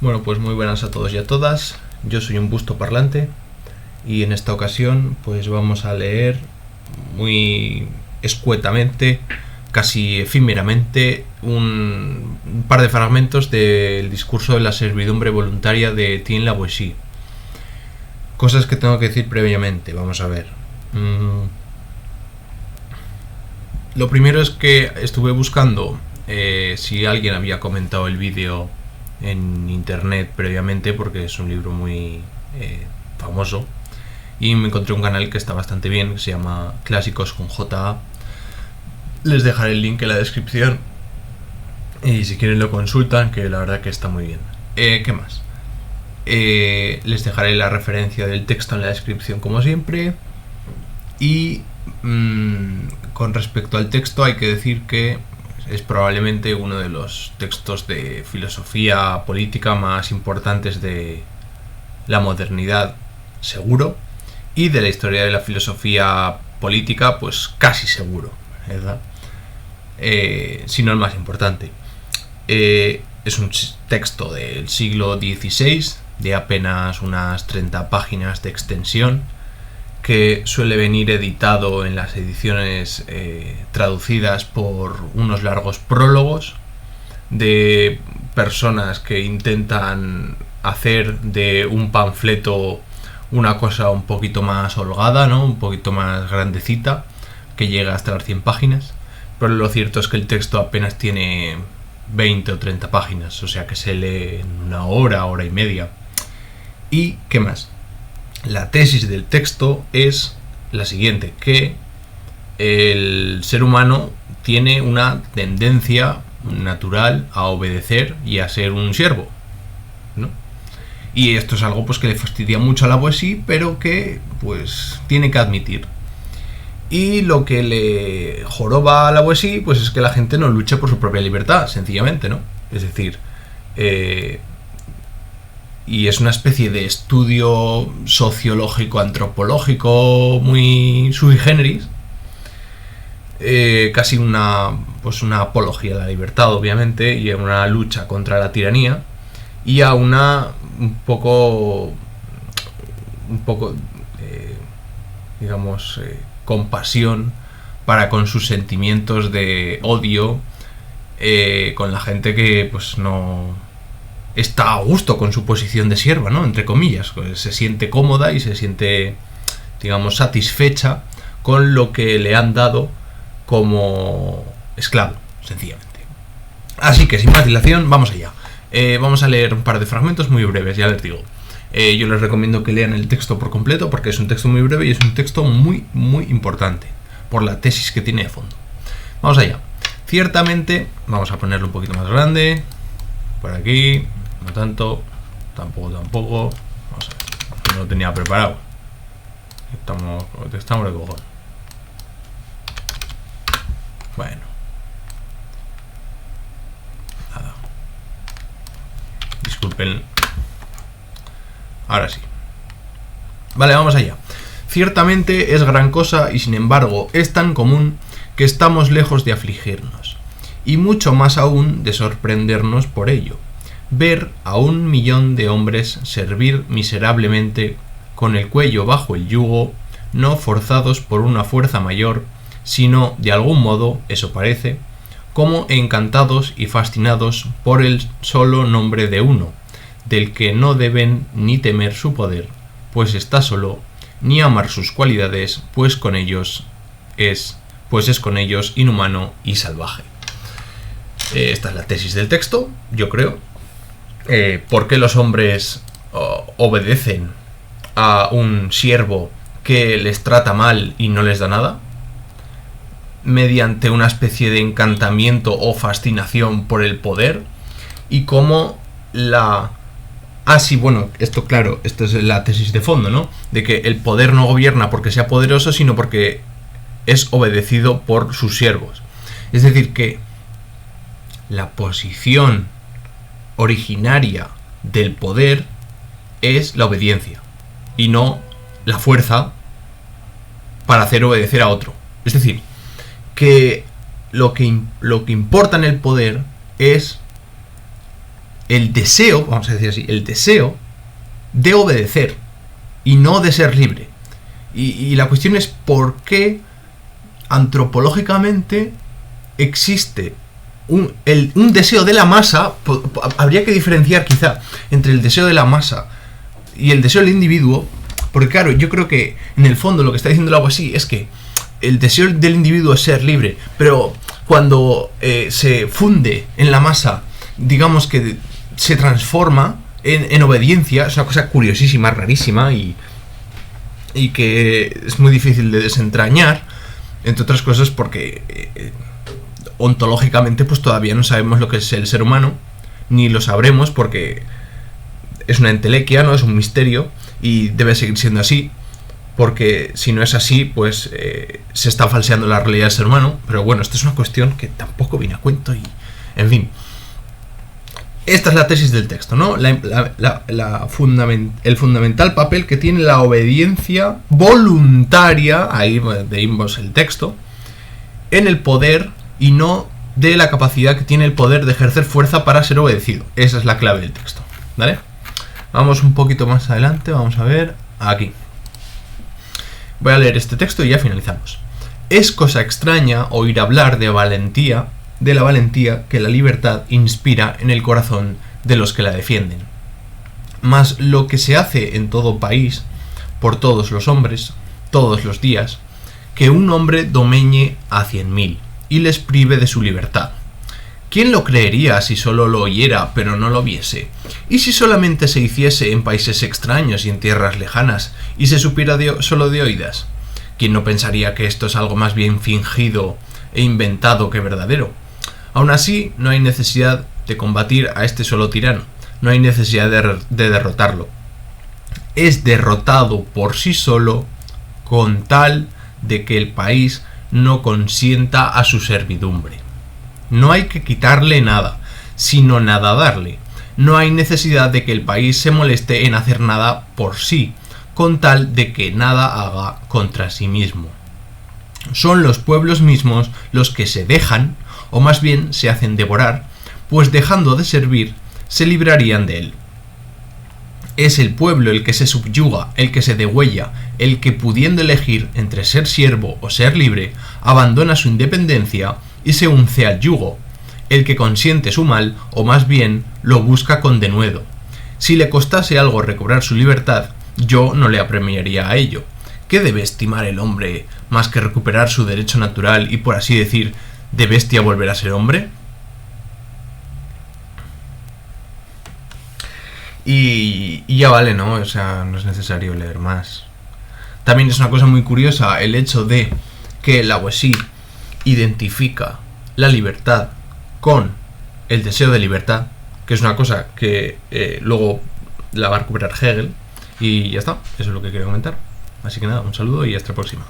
Bueno, pues muy buenas a todos y a todas. Yo soy un busto parlante y en esta ocasión pues vamos a leer muy escuetamente, casi efímeramente, un par de fragmentos del discurso de la servidumbre voluntaria de Etienne Lavoisier. Cosas que tengo que decir previamente, vamos a ver. Lo primero es que estuve buscando si alguien había comentado el vídeo en internet previamente, porque es un libro muy famoso, y me encontré un canal que está bastante bien, que se llama Clásicos con J.A. Les dejaré el link en la descripción y si quieren lo consultan, que la verdad que está muy bien. ¿Qué más? Les dejaré la referencia del texto en la descripción como siempre. Y con respecto al texto hay que decir que es probablemente uno de los textos de filosofía política más importantes de la modernidad, seguro, y de la historia de la filosofía política, pues casi seguro, ¿verdad? Si no el más importante. Es un texto del siglo XVI, de apenas unas 30 páginas de extensión, que suele venir editado en las ediciones traducidas por unos largos prólogos de personas que intentan hacer de un panfleto una cosa un poquito más holgada, ¿no? Un poquito más grandecita, que llega hasta las 100 páginas, pero lo cierto es que el texto apenas tiene 20 o 30 páginas, o sea que se lee en una hora, hora y media. ¿Y qué más? La tesis del texto es la siguiente, que el ser humano tiene una tendencia natural a obedecer y a ser un siervo, ¿no? Y esto es algo pues que le fastidia mucho a Lavoisier, pero que pues tiene que admitir. Y lo que le joroba a Lavoisier pues es que la gente no luche por su propia libertad, sencillamente, ¿no? Es decir, y es una especie de estudio sociológico, antropológico muy sui generis, casi una apología a la libertad, obviamente, y a una lucha contra la tiranía, y a una un poco digamos, compasión para con sus sentimientos de odio, con la gente que pues no está a gusto con su posición de sierva, ¿no? Entre comillas, pues se siente cómoda y se siente, digamos, satisfecha con lo que le han dado como esclavo, sencillamente. Así que sin más dilación, vamos allá. Vamos a leer un par de fragmentos muy breves, ya les digo. Yo les recomiendo que lean el texto por completo porque es un texto muy breve y es un texto muy, muy importante por la tesis que tiene de fondo. Vamos allá. Ciertamente, vamos a ponerlo un poquito más grande, por aquí. No tanto, tampoco. Vamos a ver, no lo tenía preparado. Estamos de cojón. Bueno. Nada. Disculpen. Ahora sí. Vale, vamos allá. Ciertamente es gran cosa y sin embargo es tan común que estamos lejos de afligirnos. Y mucho más aún de sorprendernos por ello. Ver a 1.000.000 de hombres servir miserablemente con el cuello bajo el yugo, no forzados por una fuerza mayor, sino de algún modo, eso parece, como encantados y fascinados por el solo nombre de uno, del que no deben ni temer su poder, pues está solo, ni amar sus cualidades, pues es con ellos inhumano y salvaje. Esta es la tesis del texto, yo creo. ¿Por qué los hombres obedecen a un siervo que les trata mal y no les da nada? Mediante una especie de encantamiento o fascinación por el poder. Y cómo esto claro, esto es la tesis de fondo, ¿no? De que el poder no gobierna porque sea poderoso, sino porque es obedecido por sus siervos. Es decir, que la posición originaria del poder es la obediencia y no la fuerza para hacer obedecer a otro. Es decir, que lo que importa en el poder es el deseo, vamos a decir así, el deseo de obedecer y no de ser libre. Y la cuestión es por qué antropológicamente existe un deseo de la masa. Habría que diferenciar quizá entre el deseo de la masa y el deseo del individuo, porque claro, yo creo que en el fondo lo que está diciendo el Aguasí es que el deseo del individuo es ser libre, pero cuando se funde en la masa, digamos que se transforma en obediencia. Es una cosa curiosísima, rarísima y que es muy difícil de desentrañar, entre otras cosas porque ontológicamente pues todavía no sabemos lo que es el ser humano, ni lo sabremos porque es una entelequia, no es un misterio, y debe seguir siendo así, porque si no es así pues se está falseando la realidad del ser humano. Pero bueno, esto es una cuestión que tampoco viene a cuento y en fin. Esta es la tesis del texto, ¿no? El fundamental papel que tiene la obediencia voluntaria, ahí veimos el texto, en el poder y no de la capacidad que tiene el poder de ejercer fuerza para ser obedecido. Esa es la clave del texto, ¿vale? Vamos un poquito más adelante, vamos a ver aquí. Voy a leer este texto y ya finalizamos. Es cosa extraña oír hablar de la valentía que la libertad inspira en el corazón de los que la defienden. Mas lo que se hace en todo país, por todos los hombres, todos los días, que un hombre domeñe a 100.000 y les prive de su libertad. ¿Quién lo creería si solo lo oyera pero no lo viese? ¿Y si solamente se hiciese en países extraños y en tierras lejanas y se supiera solo de oídas? ¿Quién no pensaría que esto es algo más bien fingido e inventado que verdadero? Aún así, no hay necesidad de combatir a este solo tirano, no hay necesidad de derrotarlo. Es derrotado por sí solo con tal de que el país no consienta a su servidumbre. No hay que quitarle nada, sino nada darle. No hay necesidad de que el país se moleste en hacer nada por sí, con tal de que nada haga contra sí mismo. Son los pueblos mismos los que se dejan, o más bien se hacen devorar, pues dejando de servir, se librarían de él. Es el pueblo el que se subyuga, el que se degüella, el que pudiendo elegir entre ser siervo o ser libre, abandona su independencia y se unce al yugo, el que consiente su mal, o más bien lo busca con denuedo. Si le costase algo recobrar su libertad, yo no le apremiaría a ello. ¿Qué debe estimar el hombre más que recuperar su derecho natural y, por así decir, de bestia volver a ser hombre? Y ya vale, ¿no? O sea, no es necesario leer más. También es una cosa muy curiosa el hecho de que el Aguasí identifica la libertad con el deseo de libertad, que es una cosa que luego la va a recuperar Hegel. Y ya está, eso es lo que quería comentar. Así que nada, un saludo y hasta la próxima.